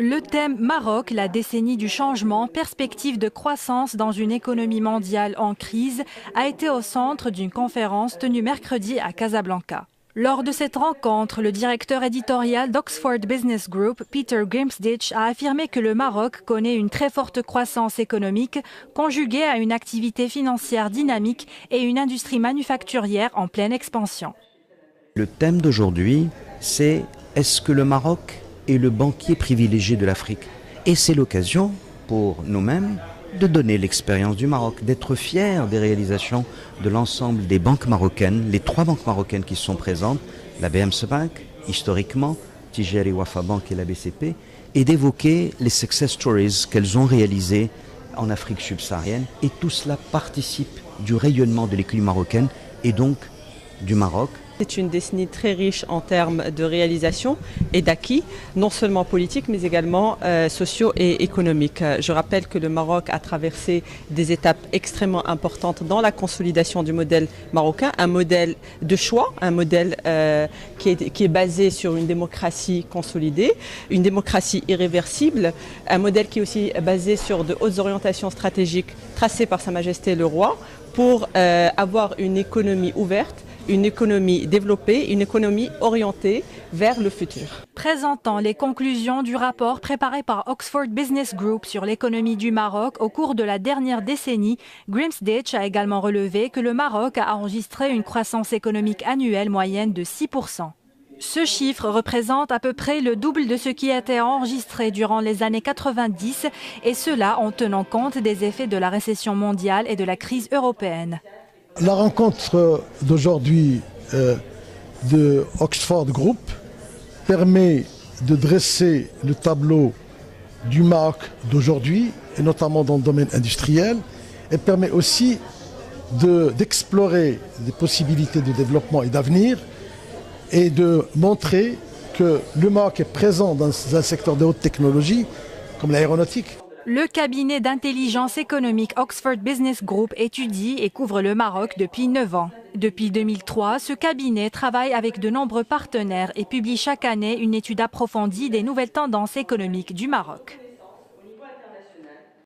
Le thème Maroc, la décennie du changement, perspective de croissance dans une économie mondiale en crise, a été au centre d'une conférence tenue mercredi à Casablanca. Lors de cette rencontre, le directeur éditorial d'Oxford Business Group, Peter Grimsditch, a affirmé que le Maroc connaît une très forte croissance économique, conjuguée à une activité financière dynamique et une industrie manufacturière en pleine expansion. Le thème d'aujourd'hui, c'est « Est-ce que le Maroc est le banquier privilégié de l'Afrique ?» Et c'est l'occasion pour nous-mêmes de donner l'expérience du Maroc, d'être fiers des réalisations de l'ensemble des banques marocaines, les 3 banques marocaines qui sont présentes, la BMC Bank, historiquement, Tijari Wafa Bank et la BCP, et d'évoquer les success stories qu'elles ont réalisées en Afrique subsaharienne. Et tout cela participe du rayonnement de l'économie marocaine et donc du Maroc. C'est une décennie très riche en termes de réalisation et d'acquis, non seulement politiques mais également sociaux et économiques. Je rappelle que le Maroc a traversé des étapes extrêmement importantes dans la consolidation du modèle marocain, un modèle de choix, un modèle qui est basé sur une démocratie consolidée, une démocratie irréversible, un modèle qui est aussi basé sur de hautes orientations stratégiques tracées par Sa Majesté le Roi pour avoir une économie ouverte, une économie développée, une économie orientée vers le futur. Présentant les conclusions du rapport préparé par Oxford Business Group sur l'économie du Maroc au cours de la dernière décennie, Grimsditch a également relevé que le Maroc a enregistré une croissance économique annuelle moyenne de 6%. Ce chiffre représente à peu près le double de ce qui a été enregistré durant les années 90, et cela en tenant compte des effets de la récession mondiale et de la crise européenne. La rencontre d'aujourd'hui de Oxford Group permet de dresser le tableau du Maroc d'aujourd'hui, et notamment dans le domaine industriel, et permet aussi d'explorer des possibilités de développement et d'avenir, et de montrer que le Maroc est présent dans un secteur de haute technologie comme l'aéronautique. Le cabinet d'intelligence économique Oxford Business Group étudie et couvre le Maroc depuis 9 ans. Depuis 2003, ce cabinet travaille avec de nombreux partenaires et publie chaque année une étude approfondie des nouvelles tendances économiques du Maroc.